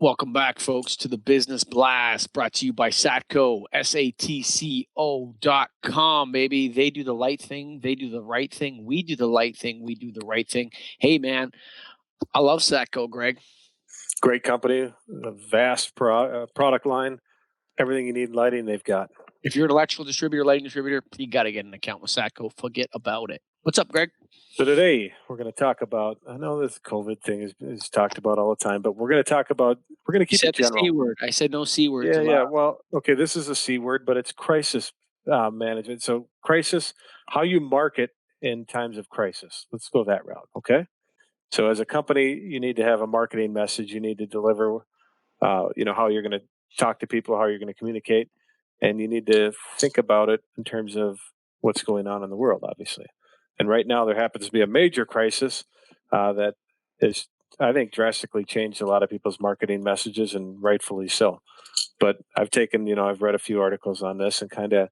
Welcome back, folks, to the Business Blast, brought to you by Satco, SATCO.com, baby. They do the light thing. They do the right thing. We do the light thing. We do the right thing. Hey, man, I love Satco, Greg. Great company, a vast product line, everything you need in lighting, they've got. If you're an electrical distributor, lighting distributor, you got to get an account with Satco. Forget about it. What's up, Greg? So today we're going to talk about, I know this COVID thing is talked about all the time, but we're going to keep it general. The C word. I said no C words. Yeah. Well, okay, this is a C word, but it's crisis management. So crisis, how you market in times of crisis. Let's go that route, okay? So as a company, you need to have a marketing message. You need to deliver, how you're going to talk to people, how you're going to communicate, and you need to think about it in terms of what's going on in the world, obviously. And right now, there happens to be a major crisis that is, I think, drastically changed a lot of people's marketing messages, and rightfully so. But I've read a few articles on this, and kind of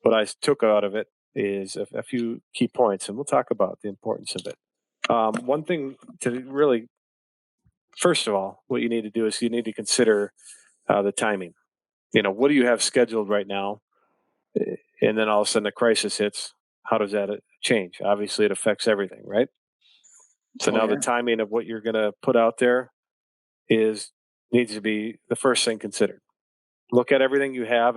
what I took out of it is a few key points, and we'll talk about the importance of it. One thing to really, first of all, what you need to do is you need to consider the timing. What do you have scheduled right now? And then all of a sudden a crisis hits. How does that change? Obviously, it affects everything, right? So now the timing of what you're going to put out there needs to be the first thing considered. Look at everything you have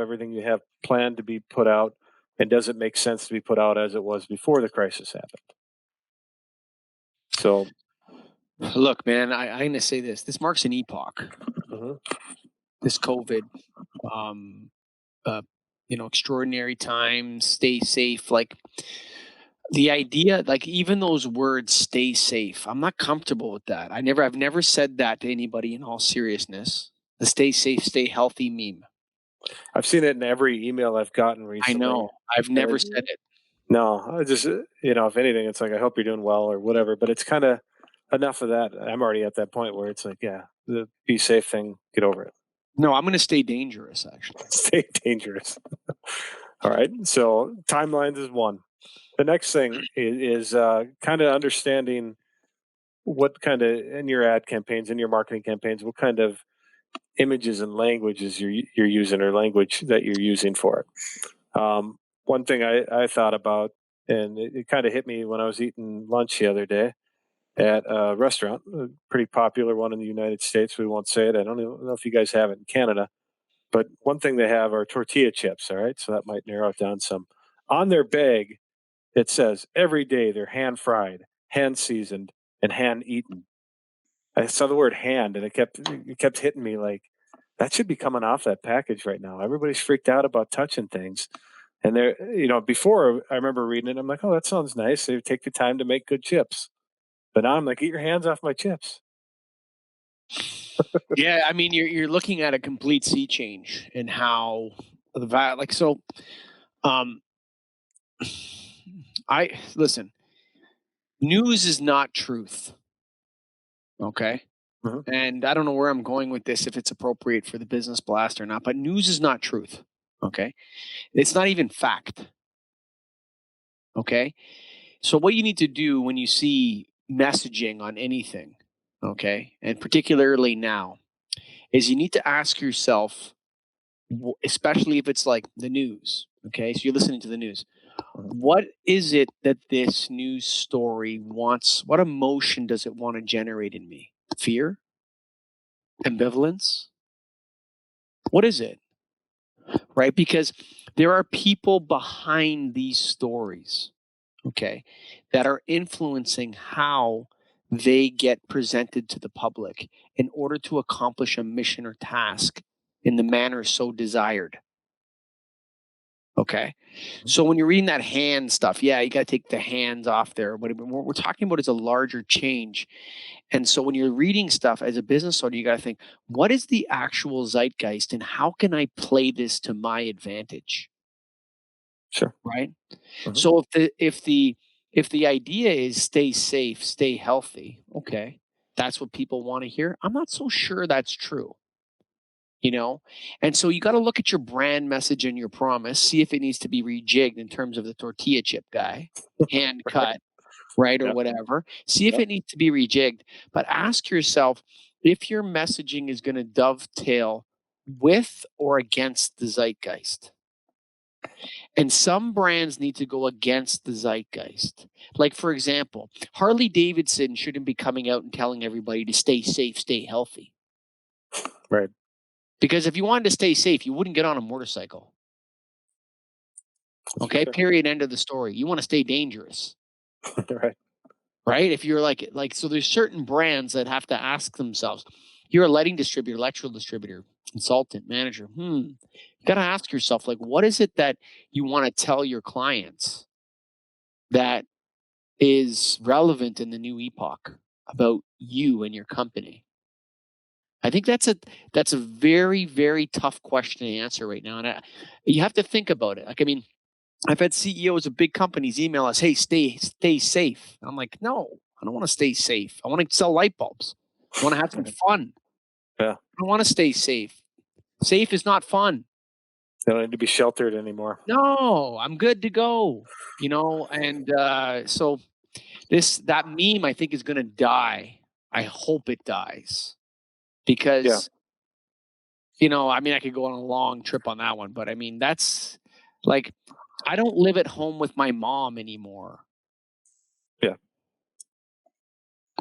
planned to be put out, and does it make sense to be put out as it was before the crisis happened? So, look, man, I'm going to say this. This marks an epoch. Mm-hmm. This COVID, extraordinary times, stay safe. Like the idea, like even those words, stay safe. I'm not comfortable with that. I've never said that to anybody in all seriousness. The stay safe, stay healthy meme. I've seen it in every email I've gotten recently. I know. I've never said it. No, I just, if anything, it's like, I hope you're doing well or whatever, but it's kind of enough of that. I'm already at that point where it's like, yeah, the be safe thing, get over it. No, I'm going to stay dangerous, actually. Stay dangerous. All right. So timelines is one. The next thing is kind of understanding what kind of, in your ad campaigns, in your marketing campaigns, what kind of images and languages you're using, or language that you're using for it. One thing I thought about, and it kind of hit me when I was eating lunch the other day at a restaurant, a pretty popular one in the United States. We won't say it. I don't even know if you guys have it in Canada, but one thing they have are tortilla chips. All right. So that might narrow it down some. On their bag, it says every day they're hand fried, hand seasoned, and hand eaten. I saw the word hand, and it kept hitting me like, that should be coming off that package right now. Everybody's freaked out about touching things. And they're, before I remember reading it, I'm like, oh, that sounds nice. They take the time to make good chips. But now I'm like, get your hands off my chips. Yeah, I mean, you're looking at a complete sea change in how listen, news is not truth. Okay. Mm-hmm. And I don't know where I'm going with this, if it's appropriate for the Business Blast or not, but news is not truth. Okay. It's not even fact. Okay. So what you need to do when you see messaging on anything, okay, and particularly now, is you need to ask yourself, especially if it's like the news, okay, so you're listening to the news, what is it that this news story wants? What emotion does it want to generate in me? Fear? Ambivalence? What is it? Right? Because there are people behind these stories, okay, that are influencing how they get presented to the public in order to accomplish a mission or task in the manner so desired. Okay. So when you're reading that hand stuff, yeah, you got to take the hands off there. What we're talking about is a larger change. And so when you're reading stuff as a business owner, you got to think, what is the actual zeitgeist and how can I play this to my advantage? Sure. Right. Mm-hmm. So if the idea is stay safe, stay healthy, okay, that's what people want to hear. I'm not so sure that's true. And so you got to look at your brand message and your promise, see if it needs to be rejigged in terms of the tortilla chip guy, hand cut, right, or whatever. See if it needs to be rejigged. But ask yourself, if your messaging is going to dovetail with or against the zeitgeist. And some brands need to go against the zeitgeist. Like, for example, Harley Davidson shouldn't be coming out and telling everybody to stay safe, stay healthy. Right. Because if you wanted to stay safe, you wouldn't get on a motorcycle. Okay, Sure. period, end of the story. You want to stay dangerous. Right. Right? If you're so there's certain brands that have to ask themselves, you're a lighting distributor, electrical distributor, consultant, manager. You got to ask yourself, like, what is it that you want to tell your clients that is relevant in the new epoch about you and your company? I think that's a very, very tough question to answer right now. And you have to think about it. Like, I mean, I've had CEOs of big companies email us, "Hey, stay safe." And I'm like, no, I don't want to stay safe. I want to sell light bulbs. I want to have some fun. Yeah. I don't want to stay safe. Safe is not fun. They don't need to be sheltered anymore. No, I'm good to go. And so that meme I think is going to die. I hope it dies because I mean, I could go on a long trip on that one, but I mean, that's like, I don't live at home with my mom anymore. Yeah.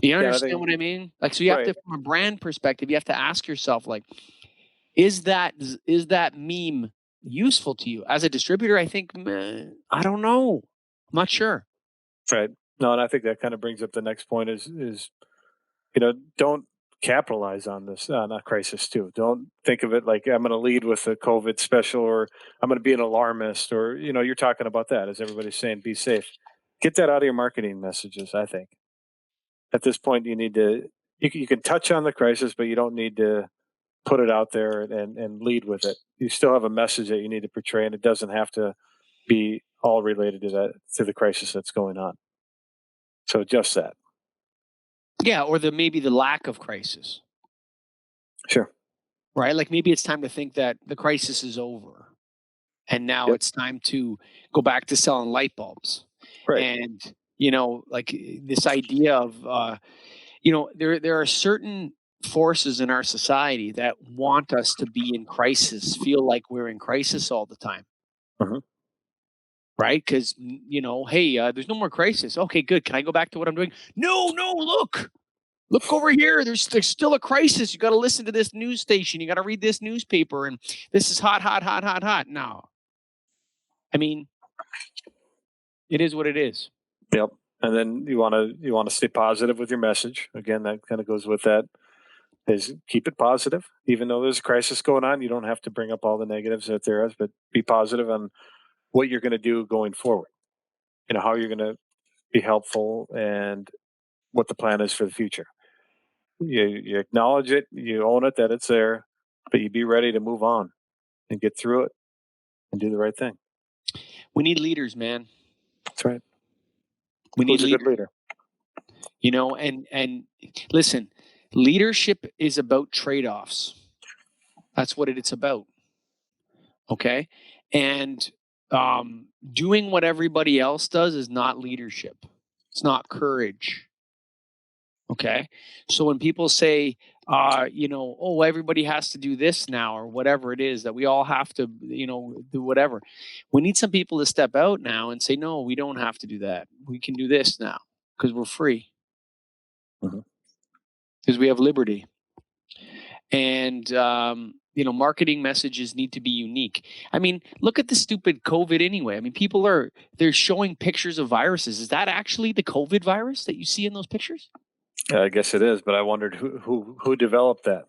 You understand what I mean? Like, so you have to, from a brand perspective, you have to ask yourself, like, is that meme useful to you? As a distributor, I think, I don't know. I'm not sure. Right. No, and I think that kind of brings up the next point is don't capitalize on this on a crisis too. Don't think of it like I'm going to lead with a COVID special or I'm going to be an alarmist or you're talking about that as everybody's saying be safe. Get that out of your marketing messages. I think at this point you need to you can touch on the crisis, but you don't need to put it out there and lead with it. You still have a message that you need to portray, and it doesn't have to be all related to the crisis that's going on. So just that. Yeah, or maybe the lack of crisis. Sure. Right? Like, maybe it's time to think that the crisis is over. And now it's time to go back to selling light bulbs. Right. And, like, this idea of, there are certain forces in our society that want us to be in crisis, feel like we're in crisis all the time. Mhm. Right? Because, hey, there's no more crisis. Okay, good. Can I go back to what I'm doing? No, look over here. There's still a crisis. You got to listen to this news station. You got to read this newspaper. And this is hot, hot, hot, hot, hot. No. I mean, it is what it is. Yep. And then you want to stay positive with your message. Again, that kind of goes with that. Is keep it positive, even though there's a crisis going on. You don't have to bring up all the negatives that there is, but be positive on what you're going to do going forward. How you're going to be helpful and what the plan is for the future. You acknowledge it, you own it that it's there, but you be ready to move on and get through it and do the right thing. We need leaders, man. That's right. We need Who's a good leader? And listen, leadership is about trade-offs. That's what it's about. Okay? And doing what everybody else does is not leadership. It's not courage. Okay? So when people say, oh, everybody has to do this now, or whatever it is, that we all have to, do whatever. We need some people to step out now and say, no, we don't have to do that. We can do this now because we're free. Because we have liberty. And, marketing messages need to be unique. I mean, look at the stupid COVID anyway. I mean, they're showing pictures of viruses. Is that actually the COVID virus that you see in those pictures? I guess it is, but I wondered who developed that.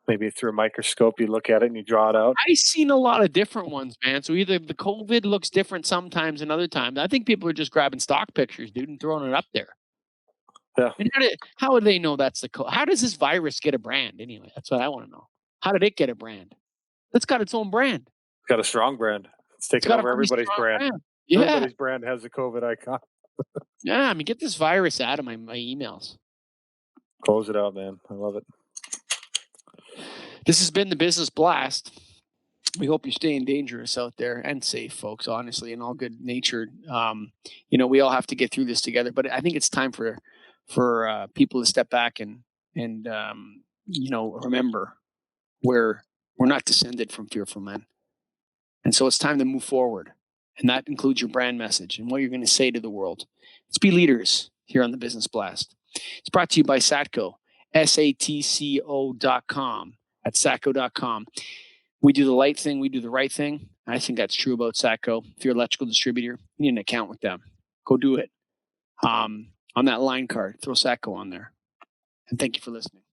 Maybe through a microscope, you look at it and you draw it out. I've seen a lot of different ones, man. So either the COVID looks different sometimes and other times. I think people are just grabbing stock pictures, dude, and throwing it up there. Yeah. And how would they know that's the how does this virus get a brand anyway? That's what I want to know. How did it get a brand? It's got its own brand. It's got a strong brand. It's taken over everybody's brand. Yeah. Everybody's brand has a COVID icon. Yeah, I mean, get this virus out of my emails. Close it out, man. I love it. This has been the Business Blast. We hope you're staying dangerous out there and safe, folks, honestly, and all good natured. We all have to get through this together, but I think it's time for people to step back and And remember, we're not descended from fearful men. And so it's time to move forward. And that includes your brand message and what you're going to say to the world. Let's be leaders here on the Business Blast. It's brought to you by Satco, SATCO.com, at satco.com. We do the light thing, we do the right thing. I think that's true about Satco. If you're an electrical distributor, you need an account with them. Go do it. On that line card, throw Satco on there. And thank you for listening.